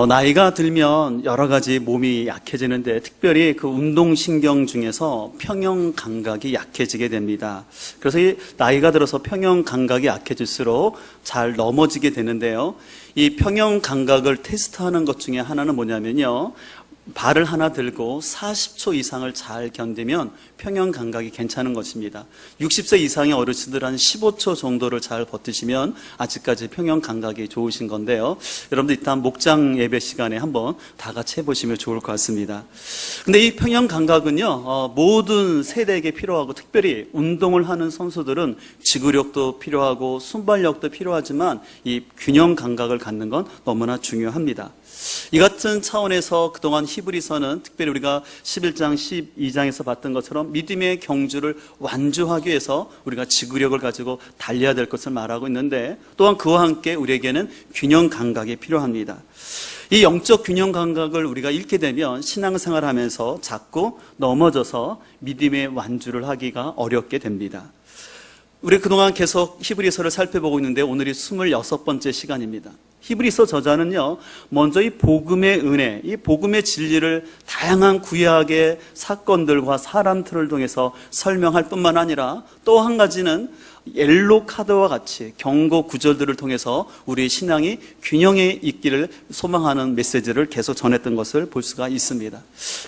나이가 들면 여러 가지 몸이 약해지는데 특별히 그 운동신경 중에서 평형 감각이 약해지게 됩니다. 그래서 이 나이가 들어서 평형 감각이 약해질수록 잘 넘어지게 되는데요. 이 평형 감각을 테스트하는 것 중에 하나는 뭐냐면요. 발을 하나 들고 40초 이상을 잘 견디면 평형 감각이 괜찮은 것입니다. 60세 이상의 어르신들 한 15초 정도를 잘 버티시면 아직까지 평형 감각이 좋으신 건데요. 여러분들 일단 목장 예배 시간에 한번 다 같이 해보시면 좋을 것 같습니다. 근데 이 평형 감각은요, 모든 세대에게 필요하고 특별히 운동을 하는 선수들은 지구력도 필요하고 순발력도 필요하지만 이 균형 감각을 갖는 건 너무나 중요합니다. 이 같은 차원에서 그동안 히브리서는 특별히 우리가 11장, 12장에서 봤던 것처럼 믿음의 경주를 완주하기 위해서 우리가 지구력을 가지고 달려야 될 것을 말하고 있는데 또한 그와 함께 우리에게는 균형 감각이 필요합니다. 이 영적 균형 감각을 우리가 잃게 되면 신앙생활을 하면서 자꾸 넘어져서 믿음의 완주를 하기가 어렵게 됩니다. 우리 그동안 계속 히브리서를 살펴보고 있는데 오늘이 26번째 시간입니다. 히브리서 저자는요, 먼저 이 복음의 은혜, 이 복음의 진리를 다양한 구약의 사건들과 사람들을 통해서 설명할 뿐만 아니라 또 한 가지는 옐로 카드와 같이 경고 구절들을 통해서 우리의 신앙이 균형에 있기를 소망하는 메시지를 계속 전했던 것을 볼 수가 있습니다.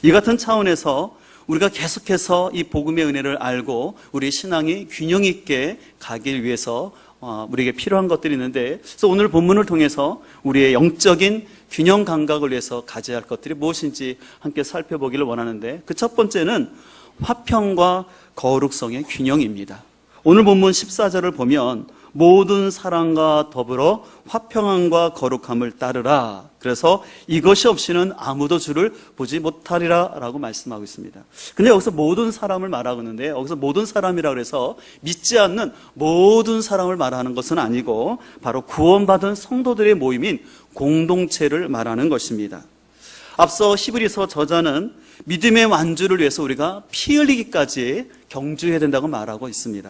이 같은 차원에서 우리가 계속해서 이 복음의 은혜를 알고 우리 신앙이 균형 있게 가길 위해서 우리에게 필요한 것들이 있는데, 그래서 오늘 본문을 통해서 우리의 영적인 균형 감각을 위해서 가져야 할 것들이 무엇인지 함께 살펴보기를 원하는데, 그 첫 번째는 화평과 거룩성의 균형입니다. 오늘 본문 14절을 보면 모든 사랑과 더불어 화평함과 거룩함을 따르라. 그래서 이것이 없이는 아무도 주를 보지 못하리라 라고 말씀하고 있습니다. 근데 여기서 모든 사람을 말하고 있는데, 여기서 모든 사람이라고 해서 믿지 않는 모든 사람을 말하는 것은 아니고 바로 구원받은 성도들의 모임인 공동체를 말하는 것입니다. 앞서 히브리서 저자는 믿음의 완주를 위해서 우리가 피 흘리기까지 경주해야 된다고 말하고 있습니다.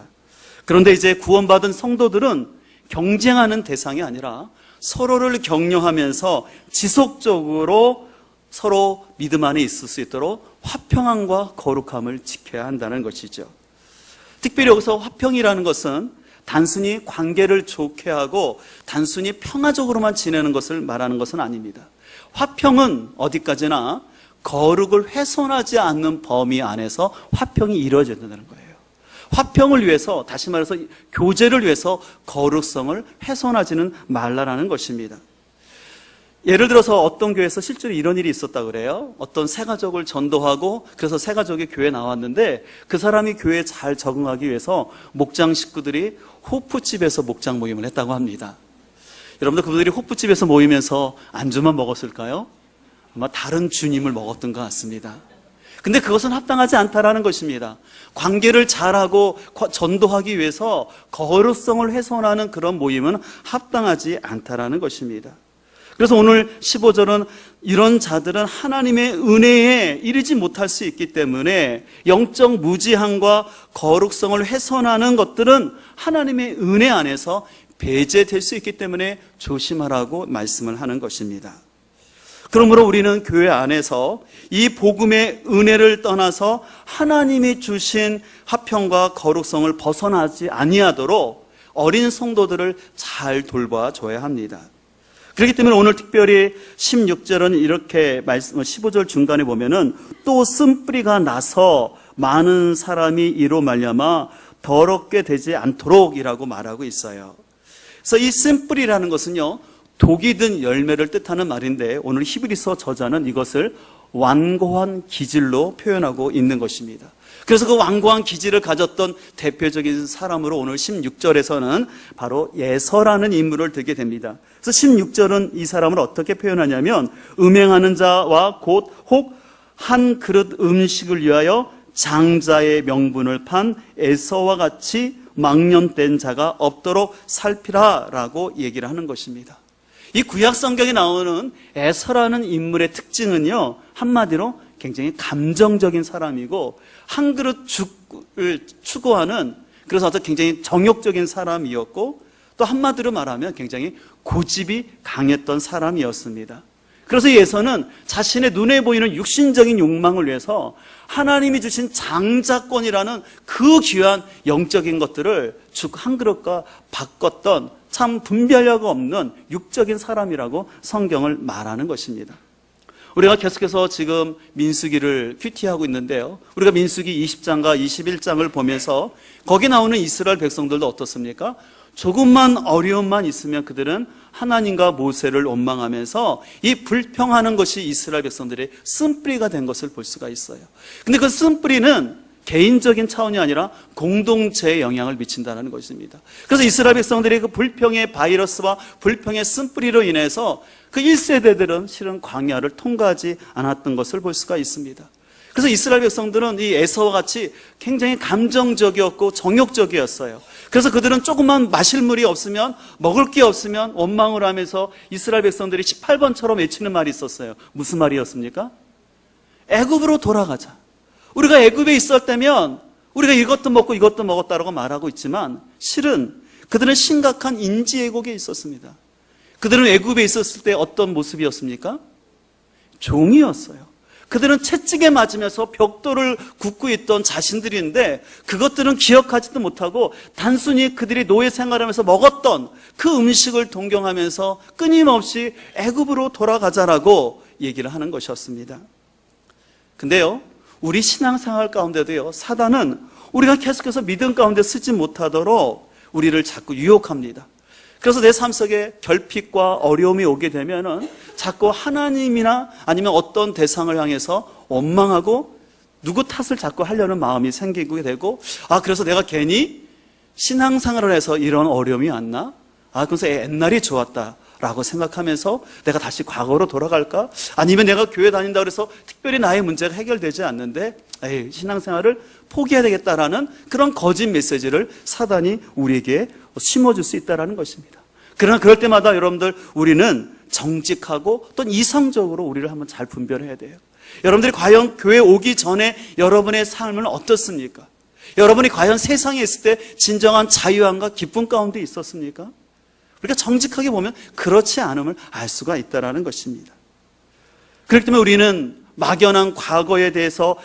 그런데 이제 구원받은 성도들은 경쟁하는 대상이 아니라 서로를 격려하면서 지속적으로 서로 믿음 안에 있을 수 있도록 화평함과 거룩함을 지켜야 한다는 것이죠. 특별히 여기서 화평이라는 것은 단순히 관계를 좋게 하고 단순히 평화적으로만 지내는 것을 말하는 것은 아닙니다. 화평은 어디까지나 거룩을 훼손하지 않는 범위 안에서 화평이 이루어져야 된다는 거예요. 화평을 위해서, 다시 말해서 교제를 위해서 거룩성을 훼손하지는 말라라는 것입니다. 예를 들어서 어떤 교회에서 실제로 이런 일이 있었다고 그래요. 어떤 새가족을 전도하고 그래서 새가족이 교회에 나왔는데 그 사람이 교회에 잘 적응하기 위해서 목장 식구들이 호프집에서 목장 모임을 했다고 합니다. 여러분들 그분들이 호프집에서 모이면서 안주만 먹었을까요? 아마 다른 주님을 먹었던 것 같습니다. 근데 그것은 합당하지 않다라는 것입니다. 관계를 잘하고 전도하기 위해서 거룩성을 훼손하는 그런 모임은 합당하지 않다라는 것입니다. 그래서 오늘 15절은 이런 자들은 하나님의 은혜에 이르지 못할 수 있기 때문에 영적 무지함과 거룩성을 훼손하는 것들은 하나님의 은혜 안에서 배제될 수 있기 때문에 조심하라고 말씀을 하는 것입니다. 그러므로 우리는 교회 안에서 이 복음의 은혜를 떠나서 하나님이 주신 화평과 거룩성을 벗어나지 아니하도록 어린 성도들을 잘 돌봐줘야 합니다. 그렇기 때문에 오늘 특별히 16절은 이렇게 15절 중간에 보면은 또 쓴뿌리가 나서 많은 사람이 이로 말미암아 더럽게 되지 않도록이라고 말하고 있어요. 그래서 이 쓴뿌리라는 것은요, 독이 든 열매를 뜻하는 말인데 오늘 히브리서 저자는 이것을 완고한 기질로 표현하고 있는 것입니다. 그래서 그 완고한 기질을 가졌던 대표적인 사람으로 오늘 16절에서는 바로 예서라는 인물을 들게 됩니다. 그래서 16절은 이 사람을 어떻게 표현하냐면 음행하는 자와 곧 혹 한 그릇 음식을 위하여 장자의 명분을 판 에서와 같이 망령된 자가 없도록 살피라라고 얘기를 하는 것입니다. 이 구약 성경에 나오는 에서라는 인물의 특징은요, 한마디로 굉장히 감정적인 사람이고 한 그릇 죽을 추구하는, 그래서 아주 굉장히 정욕적인 사람이었고 또 한마디로 말하면 굉장히 고집이 강했던 사람이었습니다. 그래서 에서는 자신의 눈에 보이는 육신적인 욕망을 위해서 하나님이 주신 장자권이라는 그 귀한 영적인 것들을 죽 한 그릇과 바꿨던 참 분별력 없는 육적인 사람이라고 성경을 말하는 것입니다. 우리가 계속해서 지금 민수기를 큐티하고 있는데요. 우리가 민수기 20장과 21장을 보면서 거기 나오는 이스라엘 백성들도 어떻습니까? 조금만 어려움만 있으면 그들은 하나님과 모세를 원망하면서 이 불평하는 것이 이스라엘 백성들의 쓴뿌리가 된 것을 볼 수가 있어요. 근데 그 쓴뿌리는 개인적인 차원이 아니라 공동체에 영향을 미친다는 것입니다. 그래서 이스라엘 백성들의 그 불평의 바이러스와 불평의 쓴뿌리로 인해서 그 1세대들은 실은 광야를 통과하지 않았던 것을 볼 수가 있습니다. 그래서 이스라엘 백성들은 이 에서와 같이 굉장히 감정적이었고 정욕적이었어요. 그래서 그들은 조금만 마실 물이 없으면, 먹을 게 없으면 원망을 하면서 이스라엘 백성들이 18번처럼 외치는 말이 있었어요. 무슨 말이었습니까? 애굽으로 돌아가자. 우리가 애굽에 있을 때면 우리가 이것도 먹고 이것도 먹었다라고 말하고 있지만 실은 그들은 심각한 인지 왜곡에 있었습니다. 그들은 애굽에 있었을 때 어떤 모습이었습니까? 종이었어요. 그들은 채찍에 맞으면서 벽돌을 굽고 있던 자신들인데 그것들은 기억하지도 못하고 단순히 그들이 노예 생활하면서 먹었던 그 음식을 동경하면서 끊임없이 애굽으로 돌아가자라고 얘기를 하는 것이었습니다. 근데요, 우리 신앙생활 가운데도요, 사단은 우리가 계속해서 믿음 가운데 쓰지 못하도록 우리를 자꾸 유혹합니다. 그래서 내 삶 속에 결핍과 어려움이 오게 되면은 자꾸 하나님이나 아니면 어떤 대상을 향해서 원망하고 누구 탓을 자꾸 하려는 마음이 생기게 되고, 그래서 내가 괜히 신앙생활을 해서 이런 어려움이 왔나? 그래서 옛날이 좋았다 라고 생각하면서 내가 다시 과거로 돌아갈까? 아니면 내가 교회 다닌다 그래서 특별히 나의 문제가 해결되지 않는데 신앙생활을 포기해야 되겠다라는 그런 거짓 메시지를 사단이 우리에게 심어줄 수 있다는 것입니다. 그러나 그럴 때마다 여러분들 우리는 정직하고 또 이성적으로 우리를 한번 잘 분별해야 돼요. 여러분들이 과연 교회 오기 전에 여러분의 삶은 어떻습니까? 여러분이 과연 세상에 있을 때 진정한 자유함과 기쁨 가운데 있었습니까? 우리가 정직하게 보면 그렇지 않음을 알 수가 있다는 것입니다. 그렇기 때문에 우리는 막연한 과거에 대해서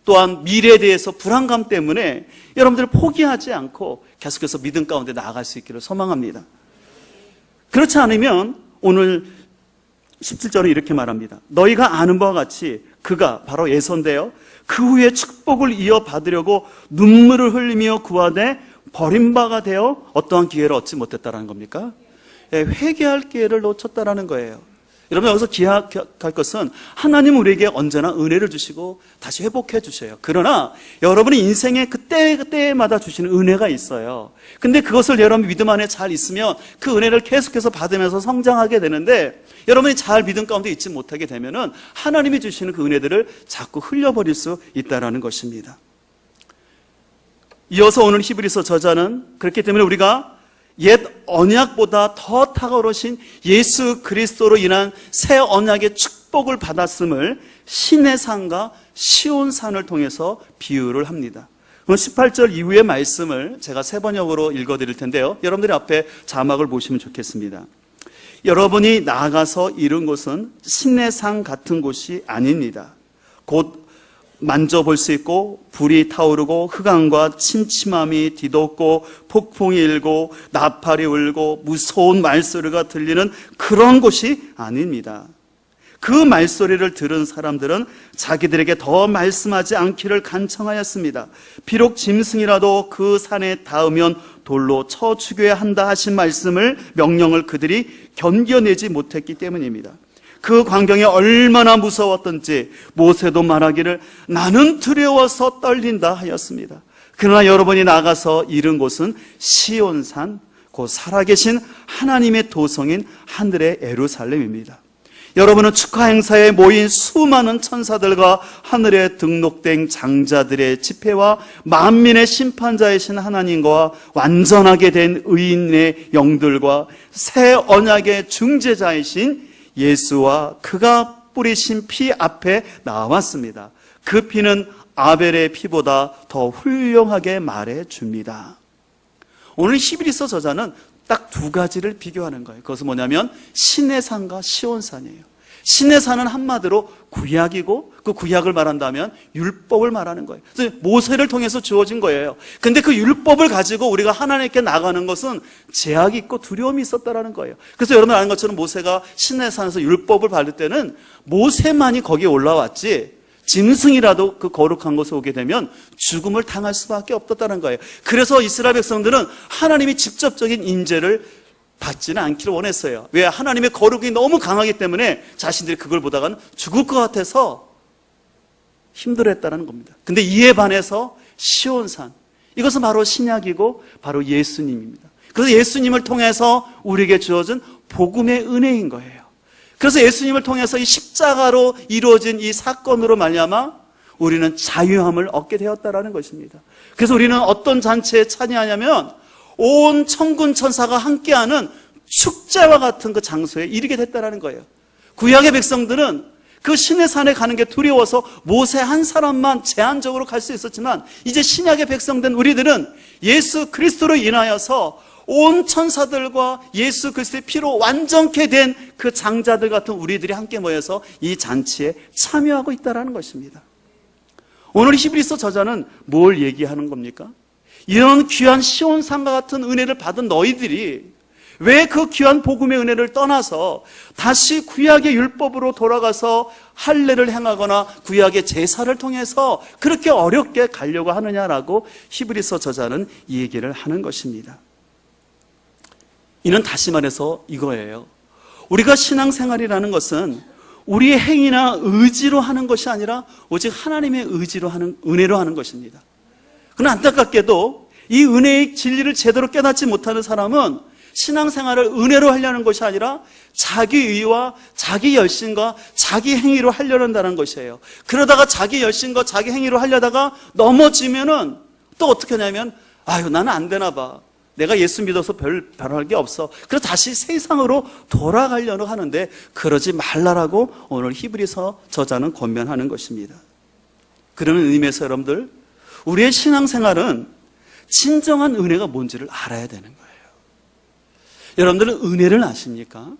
또한 미래에 대해서 불안감 때문에 여러분들을 포기하지 않고 계속해서 믿음 가운데 나아갈 수 있기를 소망합니다. 그렇지 않으면 오늘 17절은 이렇게 말합니다. 너희가 아는 바와 같이 그가 바로 예선인데요, 그 후에 축복을 이어받으려고 눈물을 흘리며 구하되 버림바가 되어 어떠한 기회를 얻지 못했다라는 겁니까? 회개할 기회를 놓쳤다라는 거예요. 여러분, 여기서 기억할 것은 하나님은 우리에게 언제나 은혜를 주시고 다시 회복해 주셔요. 그러나 여러분이 인생의 그때마다 주시는 은혜가 있어요. 근데 그것을 여러분 믿음 안에 잘 있으면 그 은혜를 계속해서 받으면서 성장하게 되는데, 여러분이 잘 믿음 가운데 있지 못하게 되면은 하나님이 주시는 그 은혜들을 자꾸 흘려버릴 수 있다라는 것입니다. 이어서 오늘 히브리서 저자는 그렇기 때문에 우리가 옛 언약보다 더 탁월하신 예수 그리스도로 인한 새 언약의 축복을 받았음을 신의 산과 시온산을 통해서 비유를 합니다. 18절 이후의 말씀을 제가 세 번역으로 읽어드릴 텐데요, 여러분들이 앞에 자막을 보시면 좋겠습니다. 여러분이 나아가서 이룬 곳은 신의 산 같은 곳이 아닙니다. 곧 만져볼 수 있고 불이 타오르고 흑암과 침침함이 뒤덮고 폭풍이 일고 나팔이 울고 무서운 말소리가 들리는 그런 곳이 아닙니다. 그 말소리를 들은 사람들은 자기들에게 더 말씀하지 않기를 간청하였습니다. 비록 짐승이라도 그 산에 닿으면 돌로 쳐 죽여야 한다 하신 말씀을, 명령을 그들이 견뎌내지 못했기 때문입니다. 그 광경이 얼마나 무서웠던지 모세도 말하기를 나는 두려워서 떨린다 하였습니다. 그러나 여러분이 나가서 이른 곳은 시온산, 곧 살아계신 하나님의 도성인 하늘의 예루살렘입니다. 여러분은 축하 행사에 모인 수많은 천사들과 하늘에 등록된 장자들의 집회와 만민의 심판자이신 하나님과 완전하게 된 의인의 영들과 새 언약의 중재자이신 예수와 그가 뿌리신 피 앞에 나왔습니다. 그 피는 아벨의 피보다 더 훌륭하게 말해줍니다. 오늘 히브리서 저자는 딱 두 가지를 비교하는 거예요. 그것은 뭐냐면 신의 산과 시온산이에요. 신의 산은 한마디로 구약이고 그 구약을 말한다면 율법을 말하는 거예요. 그래서 모세를 통해서 주어진 거예요. 근데 그 율법을 가지고 우리가 하나님께 나가는 것은 제약이 있고 두려움이 있었다라는 거예요. 그래서 여러분 아는 것처럼 모세가 신의 산에서 율법을 받을 때는 모세만이 거기에 올라왔지 짐승이라도 그 거룩한 곳에 오게 되면 죽음을 당할 수밖에 없었다는 거예요. 그래서 이스라엘 백성들은 하나님이 직접적인 임재를 받지는 않기를 원했어요. 왜? 하나님의 거룩이 너무 강하기 때문에 자신들이 그걸 보다가는 죽을 것 같아서 힘들어했다는 겁니다. 근데 이에 반해서 시온산, 이것은 바로 신약이고 바로 예수님입니다. 그래서 예수님을 통해서 우리에게 주어진 복음의 은혜인 거예요. 그래서 예수님을 통해서 이 십자가로 이루어진 이 사건으로 말미암아 우리는 자유함을 얻게 되었다라는 것입니다. 그래서 우리는 어떤 잔치에 참여하냐면 온 천군 천사가 함께하는 축제와 같은 그 장소에 이르게 됐다라는 거예요. 구약의 백성들은 그 신의 산에 가는 게 두려워서 모세 한 사람만 제한적으로 갈 수 있었지만 이제 신약의 백성된 우리들은 예수 그리스도로 인하여서 온 천사들과 예수 그리스도의 피로 완전케 된 그 장자들 같은 우리들이 함께 모여서 이 잔치에 참여하고 있다는 것입니다. 오늘 히브리서 저자는 뭘 얘기하는 겁니까? 이런 귀한 시온산과 같은 은혜를 받은 너희들이 왜 그 귀한 복음의 은혜를 떠나서 다시 구약의 율법으로 돌아가서 할례를 행하거나 구약의 제사를 통해서 그렇게 어렵게 가려고 하느냐라고 히브리서 저자는 이 얘기를 하는 것입니다. 이는 다시 말해서 이거예요. 우리가 신앙생활이라는 것은 우리의 행위나 의지로 하는 것이 아니라 오직 하나님의 의지로 하는, 은혜로 하는 것입니다. 그러나 안타깝게도 이 은혜의 진리를 제대로 깨닫지 못하는 사람은 신앙생활을 은혜로 하려는 것이 아니라 자기 의와 자기 열심과 자기 행위로 하려고 한다는 것이에요. 그러다가 자기 열심과 자기 행위로 하려다가 넘어지면은 또 어떻게 하냐면 아유 나는 안 되나 봐. 내가 예수 믿어서 별 변할 게 없어. 그래서 다시 세상으로 돌아가려고 하는데 그러지 말라라고 오늘 히브리서 저자는 권면하는 것입니다. 그런 의미에서 여러분들 우리의 신앙생활은 진정한 은혜가 뭔지를 알아야 되는 거예요. 여러분들은 은혜를 아십니까?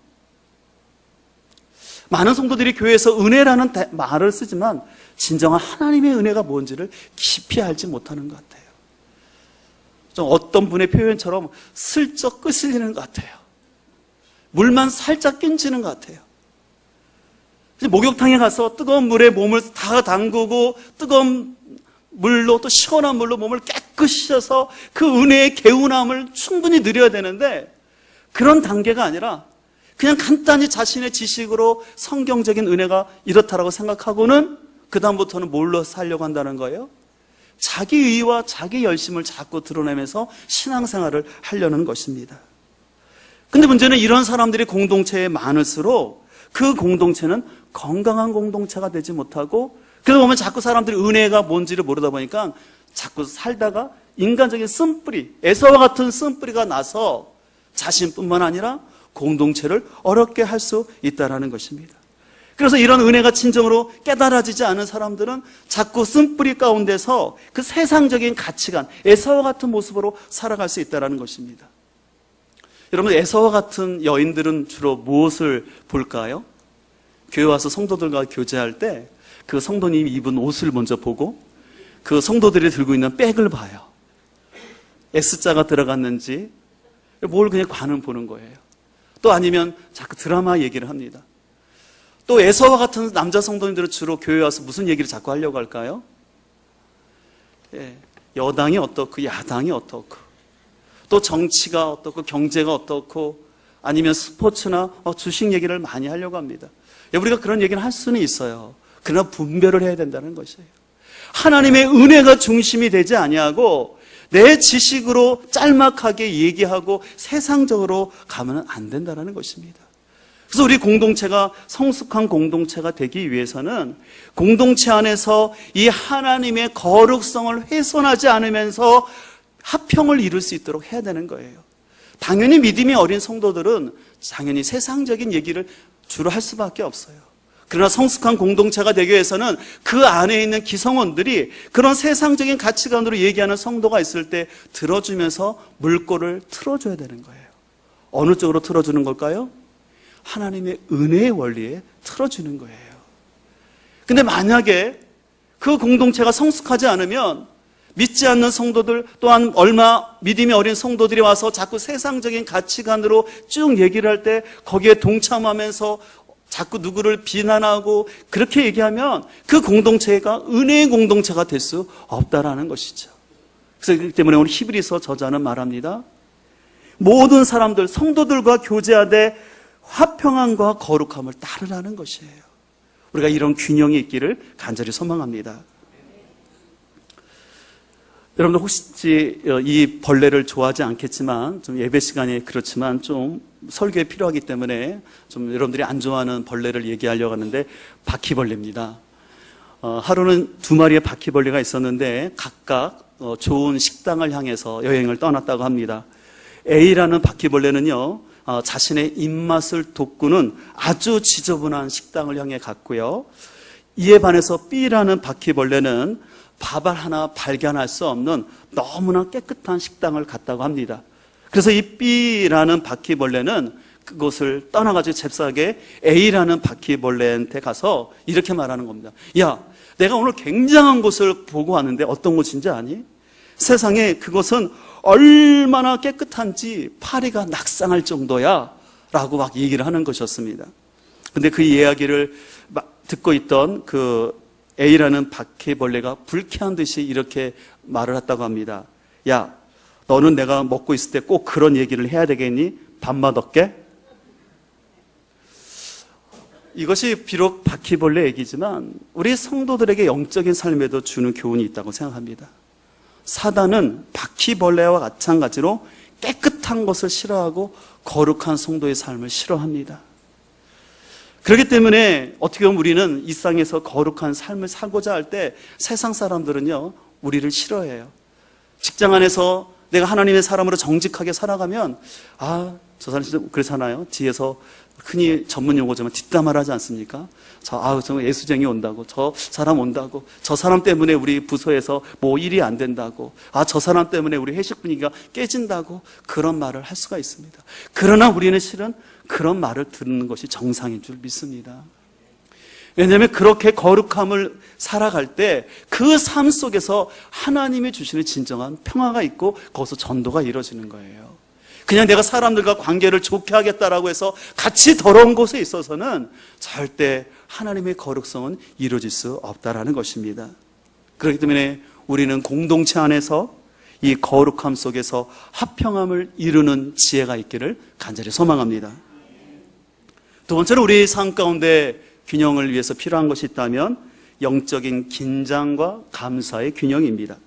많은 성도들이 교회에서 은혜라는 말을 쓰지만 진정한 하나님의 은혜가 뭔지를 깊이 알지 못하는 것 같아요. 좀 어떤 분의 표현처럼 슬쩍 끄슬리는 것 같아요. 물만 살짝 끼치는 것 같아요. 목욕탕에 가서 뜨거운 물에 몸을 다 담그고 뜨거운 물로 또 시원한 물로 몸을 깨끗이 씻어서 그 은혜의 개운함을 충분히 누려야 되는데 그런 단계가 아니라 그냥 간단히 자신의 지식으로 성경적인 은혜가 이렇다라고 생각하고는 그 다음부터는 뭘로 살려고 한다는 거예요? 자기 의와 자기 열심을 자꾸 드러내면서 신앙생활을 하려는 것입니다. 근데 문제는 이런 사람들이 공동체에 많을수록 그 공동체는 건강한 공동체가 되지 못하고 그러다 보면 자꾸 사람들이 은혜가 뭔지를 모르다 보니까 자꾸 살다가 인간적인 쓴뿌리, 에서와 같은 쓴뿌리가 나서 자신뿐만 아니라 공동체를 어렵게 할 수 있다는 것입니다. 그래서 이런 은혜가 진정으로 깨달아지지 않은 사람들은 자꾸 쓴뿌리 가운데서 그 세상적인 가치관, 에서와 같은 모습으로 살아갈 수 있다는 것입니다. 여러분, 에서와 같은 여인들은 주로 무엇을 볼까요? 교회 와서 성도들과 교제할 때 그 성도님이 입은 옷을 먼저 보고 그 성도들이 들고 있는 백을 봐요. S자가 들어갔는지 뭘 그냥 관은 보는 거예요. 또 아니면 자꾸 드라마 얘기를 합니다. 또 에서와 같은 남자 성도님들은 주로 교회 와서 무슨 얘기를 자꾸 하려고 할까요? 여당이 어떻고 야당이 어떻고 또 정치가 어떻고 경제가 어떻고 아니면 스포츠나 주식 얘기를 많이 하려고 합니다. 우리가 그런 얘기를 할 수는 있어요. 그러나 분별을 해야 된다는 것이에요. 하나님의 은혜가 중심이 되지 아니하고 내 지식으로 짤막하게 얘기하고 세상적으로 가면 안 된다는 것입니다. 그래서 우리 공동체가 성숙한 공동체가 되기 위해서는 공동체 안에서 이 하나님의 거룩성을 훼손하지 않으면서 합평을 이룰 수 있도록 해야 되는 거예요. 당연히 믿음이 어린 성도들은 당연히 세상적인 얘기를 주로 할 수밖에 없어요. 그러나 성숙한 공동체가 되기 위해서는 그 안에 있는 기성원들이 그런 세상적인 가치관으로 얘기하는 성도가 있을 때 들어주면서 물꼬를 틀어줘야 되는 거예요. 어느 쪽으로 틀어주는 걸까요? 하나님의 은혜의 원리에 틀어주는 거예요. 근데 만약에 그 공동체가 성숙하지 않으면 믿지 않는 성도들 또한 얼마 믿음이 어린 성도들이 와서 자꾸 세상적인 가치관으로 쭉 얘기를 할 때 거기에 동참하면서 자꾸 누구를 비난하고 그렇게 얘기하면 그 공동체가 은혜의 공동체가 될 수 없다라는 것이죠. 그래서 그렇기 때문에 오늘 히브리서 저자는 말합니다. 모든 사람들, 성도들과 교제하되 화평함과 거룩함을 따르라는 것이에요. 우리가 이런 균형이 있기를 간절히 소망합니다. 여러분들 혹시 이 벌레를 좋아하지 않겠지만 좀 예배 시간이 그렇지만 좀 설교에 필요하기 때문에 좀 여러분들이 안 좋아하는 벌레를 얘기하려고 하는데 바퀴벌레입니다. 하루는 2마리의 바퀴벌레가 있었는데 각각 좋은 식당을 향해서 여행을 떠났다고 합니다. A라는 바퀴벌레는요, 자신의 입맛을 돋구는 아주 지저분한 식당을 향해 갔고요. 이에 반해서 B라는 바퀴벌레는 밥알 하나 발견할 수 없는 너무나 깨끗한 식당을 갔다고 합니다. 그래서 이 B라는 바퀴벌레는 그곳을 떠나가지고 잽싸게 A라는 바퀴벌레한테 가서 이렇게 말하는 겁니다. 야, 내가 오늘 굉장한 곳을 보고 왔는데 어떤 곳인지 아니? 세상에 그곳은 얼마나 깨끗한지 파리가 낙상할 정도야 라고 막 얘기를 하는 것이었습니다. 근데 그 이야기를 듣고 있던 그 A라는 바퀴벌레가 불쾌한 듯이 이렇게 말을 했다고 합니다. 야, 너는 내가 먹고 있을 때 꼭 그런 얘기를 해야 되겠니? 밥맛 없게? 이것이 비록 바퀴벌레 얘기지만 우리 성도들에게 영적인 삶에도 주는 교훈이 있다고 생각합니다. 사단은 바퀴벌레와 마찬가지로 깨끗한 것을 싫어하고 거룩한 성도의 삶을 싫어합니다. 그렇기 때문에 어떻게 보면 우리는 이 땅에서 거룩한 삶을 살고자 할 때 세상 사람들은요, 우리를 싫어해요. 직장 안에서 내가 하나님의 사람으로 정직하게 살아가면 저 사람 진짜 그렇잖아요. 뒤에서 흔히 전문 용어지만 뒷담화를 하지 않습니까? 저 예수쟁이 온다고, 저 사람 온다고, 저 사람 때문에 우리 부서에서 뭐 일이 안 된다고, 저 사람 때문에 우리 회식 분위기가 깨진다고 그런 말을 할 수가 있습니다. 그러나 우리는 실은 그런 말을 듣는 것이 정상인 줄 믿습니다. 왜냐하면 그렇게 거룩함을 살아갈 때 그 삶 속에서 하나님이 주시는 진정한 평화가 있고 거기서 전도가 이루어지는 거예요. 그냥 내가 사람들과 관계를 좋게 하겠다라고 해서 같이 더러운 곳에 있어서는 절대 하나님의 거룩성은 이루어질 수 없다라는 것입니다. 그렇기 때문에 우리는 공동체 안에서 이 거룩함 속에서 화평함을 이루는 지혜가 있기를 간절히 소망합니다. 두 번째로 우리 삶 가운데 균형을 위해서 필요한 것이 있다면 영적인 긴장과 감사의 균형입니다.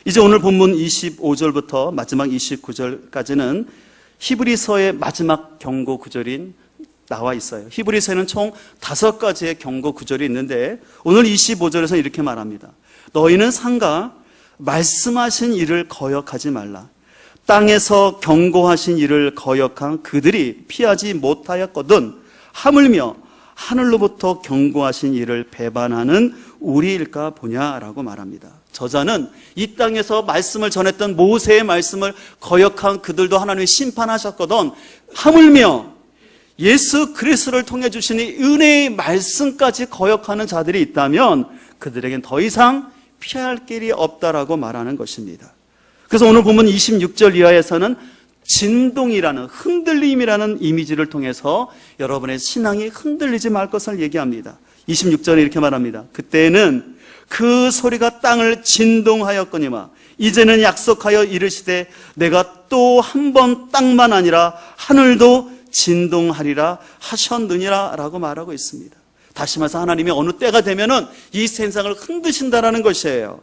이제 오늘 본문 25절부터 마지막 29절까지는 히브리서의 마지막 경고 구절인 나와 있어요. 히브리서에는 총 5가지의 경고 구절이 있는데 오늘 25절에서 이렇게 말합니다. 너희는 삼가 말씀하신 일을 거역하지 말라. 땅에서 경고하신 일을 거역한 그들이 피하지 못하였거든 하물며 하늘로부터 경고하신 일을 배반하는 우리일까 보냐라고 말합니다. 저자는 이 땅에서 말씀을 전했던 모세의 말씀을 거역한 그들도 하나님이 심판하셨거든 하물며 예수 그리스도를 통해 주시는 은혜의 말씀까지 거역하는 자들이 있다면 그들에겐 더 이상 피할 길이 없다라고 말하는 것입니다. 그래서 오늘 보면 26절 이하에서는 진동이라는 흔들림이라는 이미지를 통해서 여러분의 신앙이 흔들리지 말 것을 얘기합니다. 26절에 이렇게 말합니다. 그때는 그 소리가 땅을 진동하였거니와 이제는 약속하여 이르시되 내가 또 한 번 땅만 아니라 하늘도 진동하리라 하셨느니라 라고 말하고 있습니다. 다시 말해서 하나님이 어느 때가 되면은 이 세상을 흔드신다라는 것이에요.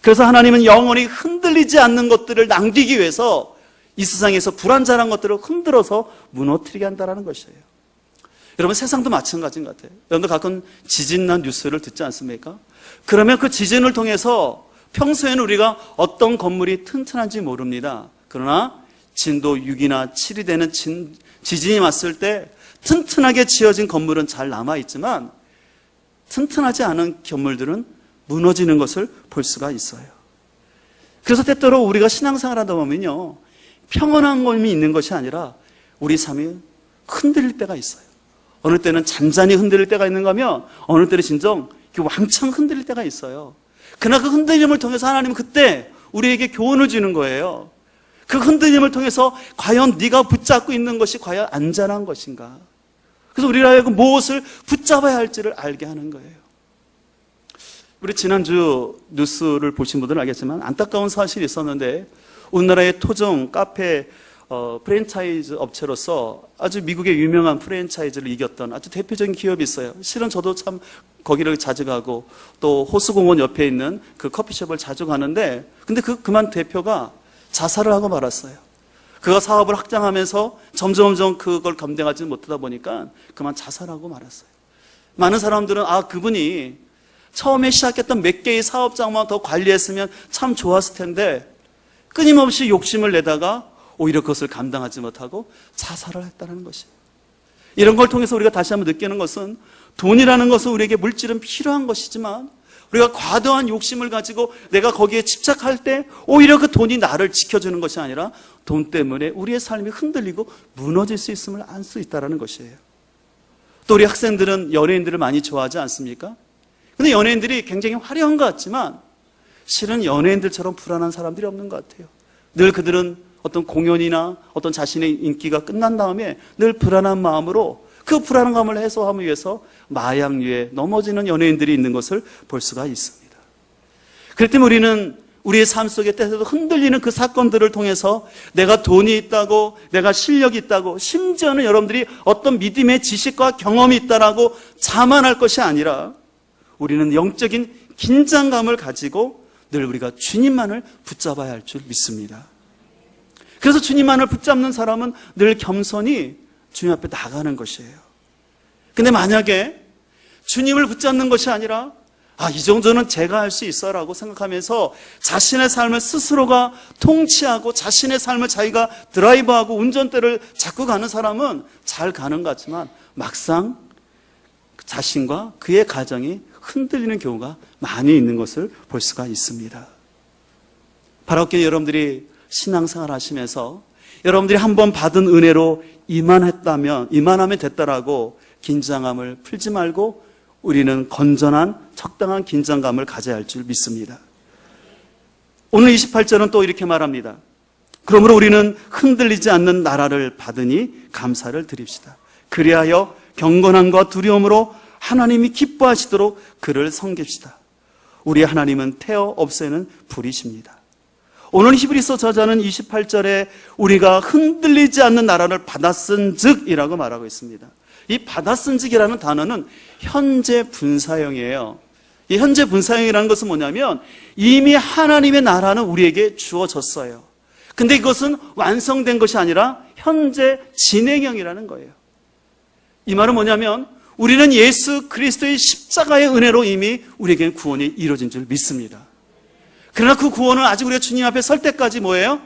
그래서 하나님은 영원히 흔들리지 않는 것들을 남기기 위해서 이 세상에서 불완전한 것들을 흔들어서 무너뜨리게 한다는 것이에요. 여러분 세상도 마찬가지인 것 같아요. 여러분도 가끔 지진난 뉴스를 듣지 않습니까? 그러면 그 지진을 통해서 평소에는 우리가 어떤 건물이 튼튼한지 모릅니다. 그러나 진도 6이나 7이 되는 지진이 왔을 때 튼튼하게 지어진 건물은 잘 남아있지만 튼튼하지 않은 건물들은 무너지는 것을 볼 수가 있어요. 그래서 때때로 우리가 신앙생활 하다 보면요 평온한 것이 있는 것이 아니라 우리 삶이 흔들릴 때가 있어요. 어느 때는 잔잔히 흔들릴 때가 있는가 하면 어느 때는 진정 왕창 흔들릴 때가 있어요. 그러나 그 흔들림을 통해서 하나님은 그때 우리에게 교훈을 주는 거예요. 그 흔들림을 통해서 과연 네가 붙잡고 있는 것이 과연 안전한 것인가. 그래서 우리가 하여금 무엇을 붙잡아야 할지를 알게 하는 거예요. 우리 지난주 뉴스를 보신 분들은 알겠지만 안타까운 사실이 있었는데 우리나라의 토종 카페 프랜차이즈 업체로서 아주 미국의 유명한 프랜차이즈를 이겼던 아주 대표적인 기업이 있어요. 실은 저도 참 거기를 자주 가고 또 호수공원 옆에 있는 그 커피숍을 자주 가는데 근데 그만 대표가 자살을 하고 말았어요. 그가 사업을 확장하면서 점점 그걸 감당하지 못하다 보니까 그만 자살하고 말았어요. 많은 사람들은 그분이 처음에 시작했던 몇 개의 사업장만 더 관리했으면 참 좋았을 텐데 끊임없이 욕심을 내다가 오히려 그것을 감당하지 못하고 자살을 했다는 것이에요. 이런 걸 통해서 우리가 다시 한번 느끼는 것은 돈이라는 것은 우리에게 물질은 필요한 것이지만 우리가 과도한 욕심을 가지고 내가 거기에 집착할 때 오히려 그 돈이 나를 지켜주는 것이 아니라 돈 때문에 우리의 삶이 흔들리고 무너질 수 있음을 알 수 있다는 것이에요. 또 우리 학생들은 연예인들을 많이 좋아하지 않습니까? 근데 연예인들이 굉장히 화려한 것 같지만 실은 연예인들처럼 불안한 사람들이 없는 것 같아요. 늘 그들은 어떤 공연이나 어떤 자신의 인기가 끝난 다음에 늘 불안한 마음으로 그 불안감을 해소하기 위해서 마약류에 넘어지는 연예인들이 있는 것을 볼 수가 있습니다. 그렇기 때문에 우리는 우리의 삶 속에 때때로 흔들리는 그 사건들을 통해서 내가 돈이 있다고 내가 실력이 있다고 심지어는 여러분들이 어떤 믿음의 지식과 경험이 있다라고 자만할 것이 아니라 우리는 영적인 긴장감을 가지고 늘 우리가 주님만을 붙잡아야 할 줄 믿습니다. 그래서 주님만을 붙잡는 사람은 늘 겸손히 주님 앞에 나가는 것이에요. 근데 만약에 주님을 붙잡는 것이 아니라 이 정도는 제가 할 수 있어 라고 생각하면서 자신의 삶을 스스로가 통치하고 자신의 삶을 자기가 드라이브하고 운전대를 잡고 가는 사람은 잘 가는 것 같지만 막상 자신과 그의 가정이 흔들리는 경우가 많이 있는 것을 볼 수가 있습니다. 바라옵게 여러분들이 신앙생활 하시면서 여러분들이 한번 받은 은혜로 이만하면 됐다라고 긴장감을 풀지 말고 우리는 건전한 적당한 긴장감을 가져야 할 줄 믿습니다. 오늘 28절은 또 이렇게 말합니다. 그러므로 우리는 흔들리지 않는 나라를 받으니 감사를 드립시다. 그리하여 경건함과 두려움으로 하나님이 기뻐하시도록 그를 섬깁시다. 우리 하나님은 태워 없애는 불이십니다. 오늘 히브리서 저자는 28절에 우리가 흔들리지 않는 나라를 받았은즉이라고 말하고 있습니다. 이 받았은즉이라는 단어는 현재 분사형이에요. 이 현재 분사형이라는 것은 뭐냐면 이미 하나님의 나라는 우리에게 주어졌어요. 근데 이것은 완성된 것이 아니라 현재 진행형이라는 거예요. 이 말은 뭐냐면 우리는 예수 그리스도의 십자가의 은혜로 이미 우리에게 구원이 이루어진 줄 믿습니다. 그러나 그 구원은 아직 우리가 주님 앞에 설 때까지 뭐예요?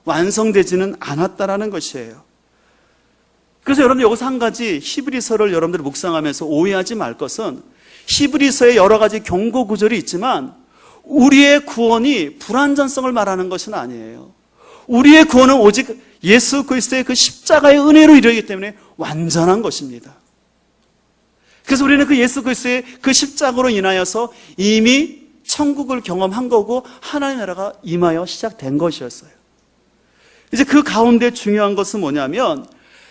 완성되지는 않았다라는 것이에요. 그래서 여러분 여기서 한 가지 히브리서를 여러분들이 묵상하면서 오해하지 말 것은 히브리서에 여러 가지 경고 구절이 있지만 우리의 구원이 불완전성을 말하는 것은 아니에요. 우리의 구원은 오직 예수 그리스도의 그 십자가의 은혜로 이루어지기 때문에 완전한 것입니다. 그래서 우리는 그 예수 그리스도의 그 십자가로 인하여서 이미 천국을 경험한 거고 하나님의 나라가 임하여 시작된 것이었어요. 이제 그 가운데 중요한 것은 뭐냐면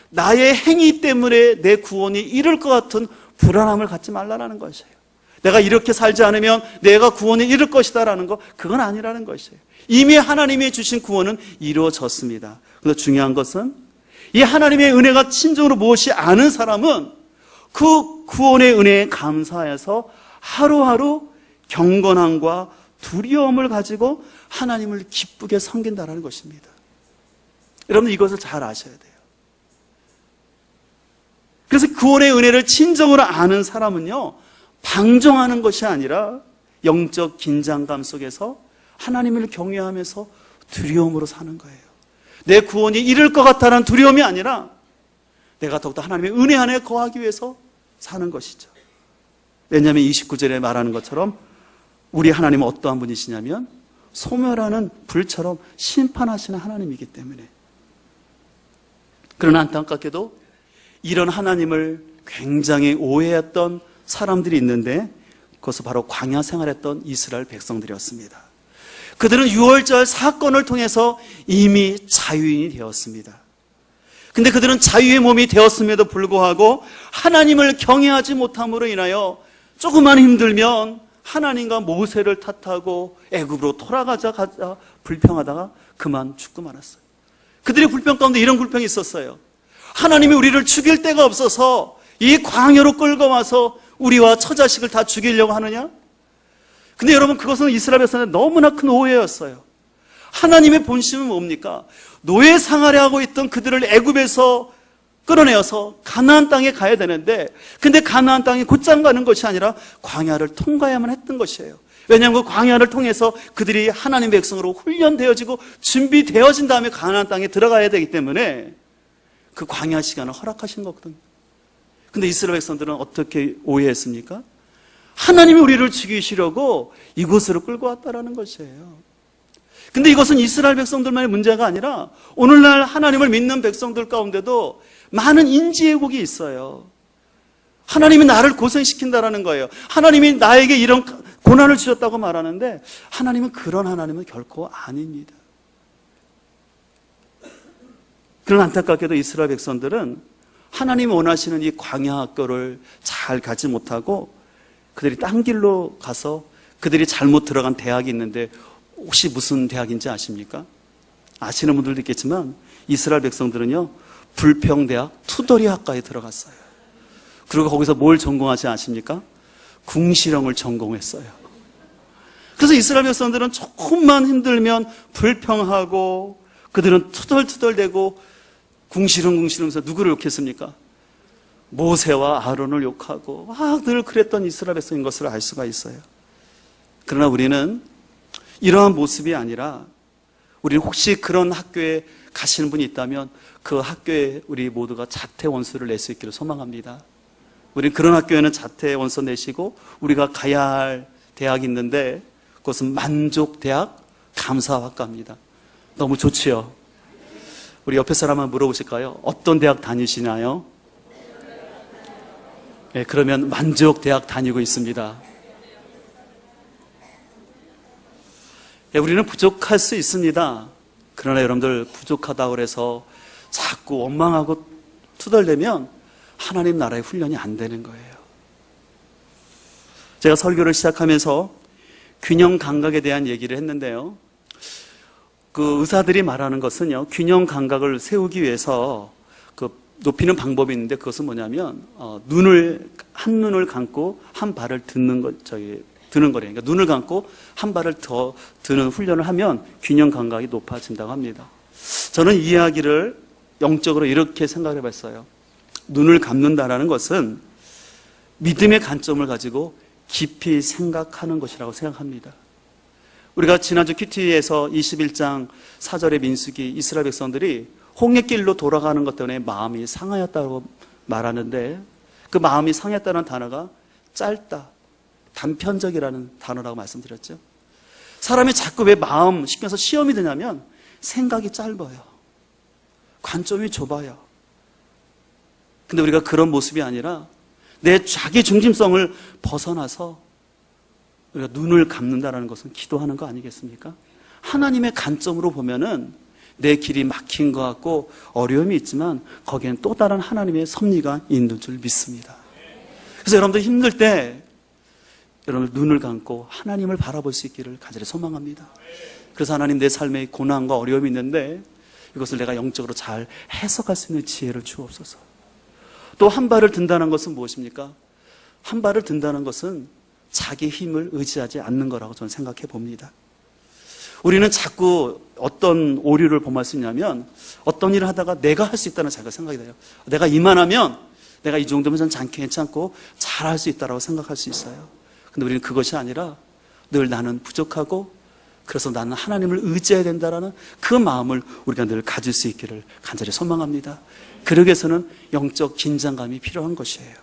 나의 행위 때문에 내 구원이 이룰 것 같은 불안함을 갖지 말라는 것이에요. 내가 이렇게 살지 않으면 내가 구원에 이룰 것이다라는 거, 그건 아니라는 것이에요. 이미 하나님이 주신 구원은 이루어졌습니다. 그래서 중요한 것은 이 하나님의 은혜가 진정으로 무엇이 아는 사람은 그 구원의 은혜에 감사해서 하루하루 경건함과 두려움을 가지고 하나님을 기쁘게 섬긴다는 것입니다. 여러분 이것을 잘 아셔야 돼요. 그래서 구원의 은혜를 진정으로 아는 사람은요, 방종하는 것이 아니라 영적 긴장감 속에서 하나님을 경외하면서 두려움으로 사는 거예요. 내 구원이 이룰 것 같다는 두려움이 아니라 내가 더욱더 하나님의 은혜 안에 거하기 위해서 사는 것이죠. 왜냐하면 29절에 말하는 것처럼 우리 하나님은 어떠한 분이시냐면 소멸하는 불처럼 심판하시는 하나님이기 때문에. 그러나 안타깝게도 이런 하나님을 굉장히 오해했던 사람들이 있는데 그것은 바로 광야 생활했던 이스라엘 백성들이었습니다. 그들은 유월절 사건을 통해서 이미 자유인이 되었습니다. 근데 그들은 자유의 몸이 되었음에도 불구하고 하나님을 경외하지 못함으로 인하여 조금만 힘들면 하나님과 모세를 탓하고 애굽으로 돌아가자 불평하다가 그만 죽고 말았어요. 그들의 불평 가운데 이런 불평이 있었어요. 하나님이 우리를 죽일 데가 없어서 이 광야로 끌고 와서 우리와 처자식을 다 죽이려고 하느냐? 근데 여러분, 그것은 이스라엘 백성의 너무나 큰 오해였어요. 하나님의 본심은 뭡니까? 노예 생활을 하고 있던 그들을 애굽에서 끌어내어서 가나안 땅에 가야 되는데, 근데 가나안 땅에 곧장 가는 것이 아니라 광야를 통과해야만 했던 것이에요. 왜냐하면 그 광야를 통해서 그들이 하나님의 백성으로 훈련되어지고 준비되어진 다음에 가나안 땅에 들어가야 되기 때문에 그 광야 시간을 허락하신 거거든요. 근데 이스라엘 백성들은 어떻게 오해했습니까? 하나님이 우리를 죽이시려고 이곳으로 끌고 왔다라는 것이에요. 근데 이것은 이스라엘 백성들만의 문제가 아니라 오늘날 하나님을 믿는 백성들 가운데도 많은 인지왜곡이 있어요. 하나님이 나를 고생시킨다라는 거예요. 하나님이 나에게 이런 고난을 주셨다고 말하는데 하나님은 그런 하나님은 결코 아닙니다. 그런 안타깝게도 이스라엘 백성들은 하나님이 원하시는 이 광야 학교를 잘 가지 못하고 그들이 딴 길로 가서 그들이 잘못 들어간 대학이 있는데 혹시 무슨 대학인지 아십니까? 아시는 분들도 있겠지만 이스라엘 백성들은요, 불평대학 투덜이학과에 들어갔어요. 그리고 거기서 뭘 전공하지 아십니까? 궁시렁을 전공했어요. 그래서 이스라엘 백성들은 조금만 힘들면 불평하고 그들은 투덜투덜대고 궁시렁궁시렁해서 누구를 욕했습니까? 모세와 아론을 욕하고 늘 그랬던 이스라엘 백성인 것을 알 수가 있어요. 그러나 우리는 이러한 모습이 아니라 우리는 혹시 그런 학교에 가시는 분이 있다면 그 학교에 우리 모두가 자퇴 원서를 낼 수 있기를 소망합니다. 우리는 그런 학교에는 자퇴 원서 내시고 우리가 가야 할 대학이 있는데 그것은 만족대학 감사학과입니다. 너무 좋지요? 우리 옆에 사람 한번 물어보실까요? 어떤 대학 다니시나요? 네, 그러면 만족대학 다니고 있습니다. 네, 우리는 부족할 수 있습니다. 그러나 여러분들 부족하다고 해서 자꾸 원망하고 투덜대면 하나님 나라의 훈련이 안 되는 거예요. 제가 설교를 시작하면서 균형 감각에 대한 얘기를 했는데요. 그 의사들이 말하는 것은요, 균형 감각을 세우기 위해서 그 높이는 방법이 있는데 그것은 뭐냐면 한 눈을 감고 한 발을 드는 거래요. 그러니까 눈을 감고 한 발을 더 드는 훈련을 하면 균형 감각이 높아진다고 합니다. 저는 이 이야기를 영적으로 이렇게 생각해 봤어요. 눈을 감는다라는 것은 믿음의 관점을 가지고 깊이 생각하는 것이라고 생각합니다. 우리가 지난주 큐티에서 21장 4절의 민수기 이스라엘 백성들이 홍해길로 돌아가는 것 때문에 마음이 상하였다고 말하는데 그 마음이 상했다는 단어가 짧다, 단편적이라는 단어라고 말씀드렸죠. 사람이 자꾸 왜 마음 시켜서 시험이 되냐면 생각이 짧아요. 관점이 좁아요. 근데 우리가 그런 모습이 아니라 내 자기 중심성을 벗어나서 우리가 눈을 감는다는 것은 기도하는 거 아니겠습니까? 하나님의 관점으로 보면은 내 길이 막힌 것 같고 어려움이 있지만 거기에는 또 다른 하나님의 섭리가 있는 줄 믿습니다. 그래서 여러분들 힘들 때 여러분 눈을 감고 하나님을 바라볼 수 있기를 간절히 소망합니다. 그래서 하나님, 내 삶에 고난과 어려움이 있는데 이것을 내가 영적으로 잘 해석할 수 있는 지혜를 주옵소서. 또 한 발을 든다는 것은 무엇입니까? 한 발을 든다는 것은 자기 힘을 의지하지 않는 거라고 저는 생각해 봅니다. 우리는 자꾸 어떤 오류를 범할 수 있냐면 어떤 일을 하다가 내가 할 수 있다는 자기가 생각이 돼요. 내가 이만하면 내가 이 정도면 전 괜찮고 잘할 수 있다고 생각할 수 있어요. 근데 우리는 그것이 아니라 늘 나는 부족하고 그래서 나는 하나님을 의지해야 된다라는 그 마음을 우리가 늘 가질 수 있기를 간절히 소망합니다. 그러기 위해서는 영적 긴장감이 필요한 것이에요.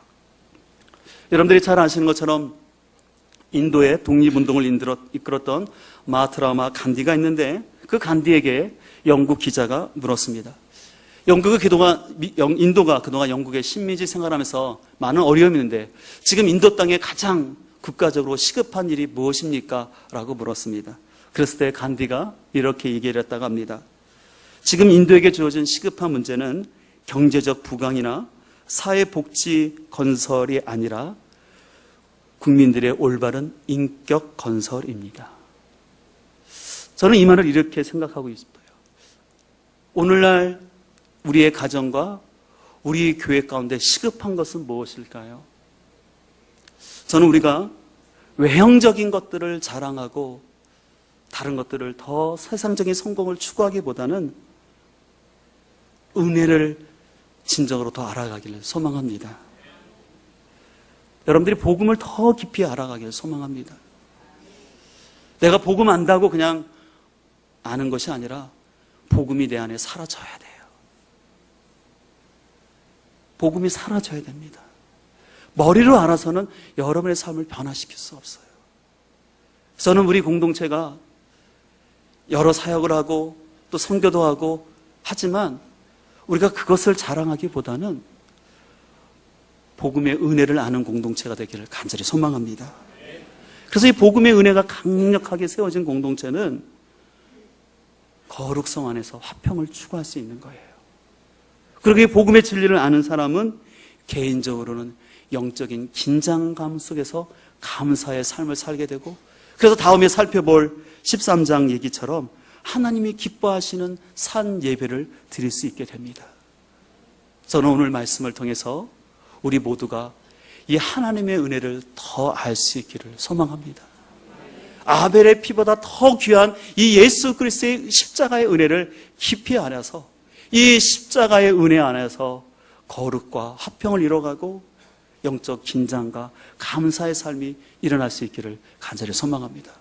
여러분들이 잘 아시는 것처럼 인도의 독립운동을 이끌었던 마하트마 간디가 있는데 그 간디에게 영국 기자가 물었습니다. 인도가 그동안 영국의 식민지 생활하면서 많은 어려움이 있는데 지금 인도 땅에 가장 국가적으로 시급한 일이 무엇입니까? 라고 물었습니다. 그랬을 때 간디가 이렇게 얘기를 했다고 합니다. 지금 인도에게 주어진 시급한 문제는 경제적 부강이나 사회복지 건설이 아니라 국민들의 올바른 인격 건설입니다. 저는 이 말을 이렇게 생각하고 있어요. 오늘날 우리의 가정과 우리 교회 가운데 시급한 것은 무엇일까요? 저는 우리가 외형적인 것들을 자랑하고 다른 것들을 더 세상적인 성공을 추구하기보다는 은혜를 진정으로 더 알아가기를 소망합니다. 여러분들이 복음을 더 깊이 알아가기를 소망합니다. 내가 복음 안다고 그냥 아는 것이 아니라 복음이 내 안에 사라져야 돼요. 복음이 사라져야 됩니다. 머리로 알아서는 여러분의 삶을 변화시킬 수 없어요. 저는 우리 공동체가 여러 사역을 하고 또 선교도 하고 하지만 우리가 그것을 자랑하기보다는 복음의 은혜를 아는 공동체가 되기를 간절히 소망합니다. 그래서 이 복음의 은혜가 강력하게 세워진 공동체는 거룩성 안에서 화평을 추구할 수 있는 거예요. 그리고 이 복음의 진리를 아는 사람은 개인적으로는 영적인 긴장감 속에서 감사의 삶을 살게 되고, 그래서 다음에 살펴볼 13장 얘기처럼 하나님이 기뻐하시는 산 예배를 드릴 수 있게 됩니다. 저는 오늘 말씀을 통해서 우리 모두가 이 하나님의 은혜를 더 알 수 있기를 소망합니다. 아벨의 피보다 더 귀한 이 예수 그리스도의 십자가의 은혜를 깊이 알아서 이 십자가의 은혜 안에서 거룩과 화평을 이뤄가고 영적 긴장과 감사의 삶이 일어날 수 있기를 간절히 소망합니다.